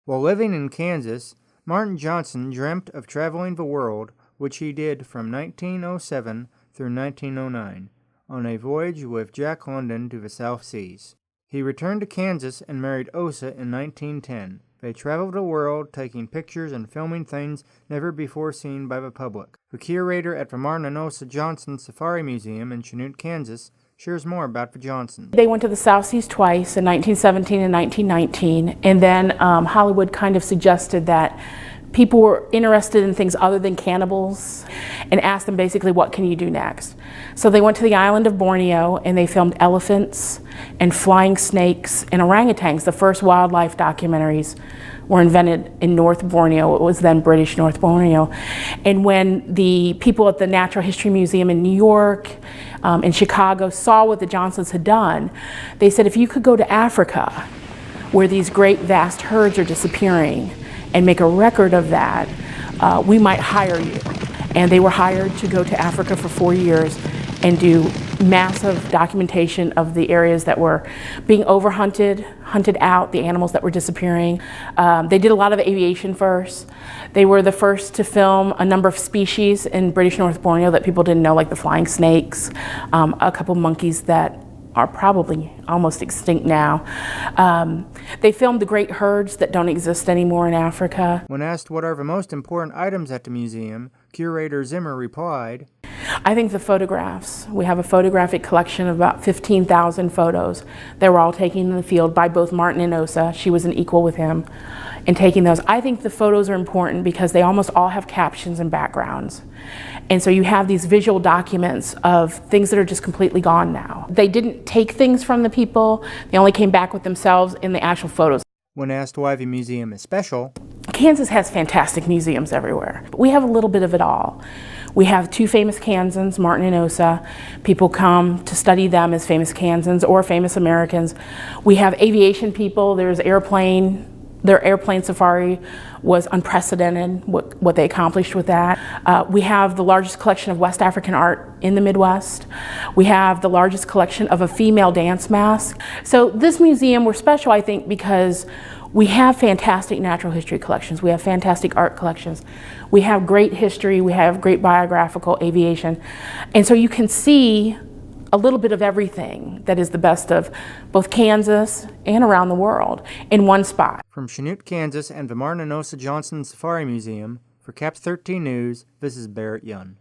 While living in Kansas, Martin Johnson dreamt of traveling the world, which he did from 1907 through 1909, on a voyage with Jack London to the South Seas. He returned to Kansas and married Osa in 1910. They traveled the world, taking pictures and filming things never before seen by the public. The curator at the Martin and Osa Johnson Safari Museum in Chanute, Kansas, shares more about the Johnsons. They went to the South Seas twice, in 1917 and 1919, and then Hollywood kind of suggested that people were interested in things other than cannibals and asked them basically, what can you do next? So they went to the island of Borneo and they filmed elephants and flying snakes and orangutans. The first wildlife documentaries were invented in North Borneo. It was then British North Borneo. And when the people at the Natural History Museum in New York, in Chicago saw what the Johnsons had done, they said, if you could go to Africa, where these great vast herds are disappearing, and make a record of that, we might hire you. And they were hired to go to Africa for 4 years and do massive documentation of the areas that were being overhunted, hunted out, the animals that were disappearing. They did a lot of aviation first. They were the first to film a number of species in British North Borneo that people didn't know, like the flying snakes, a couple monkeys that are probably almost extinct now. They filmed the great herds that don't exist anymore in Africa. When asked what are the most important items at the museum, curator Zimmer replied, I think the photographs. We have a photographic collection of about 15,000 photos that were all taken in the field by both Martin and Osa. She was an equal with him in taking those. I think the photos are important because they almost all have captions and backgrounds. And so you have these visual documents of things that are just completely gone now. They didn't take things from the people, they only came back with themselves in the actual photos. When asked why the museum is special, Kansas has fantastic museums everywhere. We have a little bit of it all. We have two famous Kansans, Martin and Osa. People come to study them as famous Kansans or famous Americans. We have aviation people. There's airplane. Their airplane safari was unprecedented, what they accomplished with that. We have the largest collection of West African art in the Midwest. We have the largest collection of a female dance mask. So this museum, we're special, I think, because we have fantastic natural history collections. We have fantastic art collections. We have great history. We have great biographical aviation. And so you can see a little bit of everything that is the best of both Kansas and around the world in one spot. From Chanute, Kansas and the Martin and Osa Johnson Safari Museum, for CAPS 13 News, this is Barrett Young.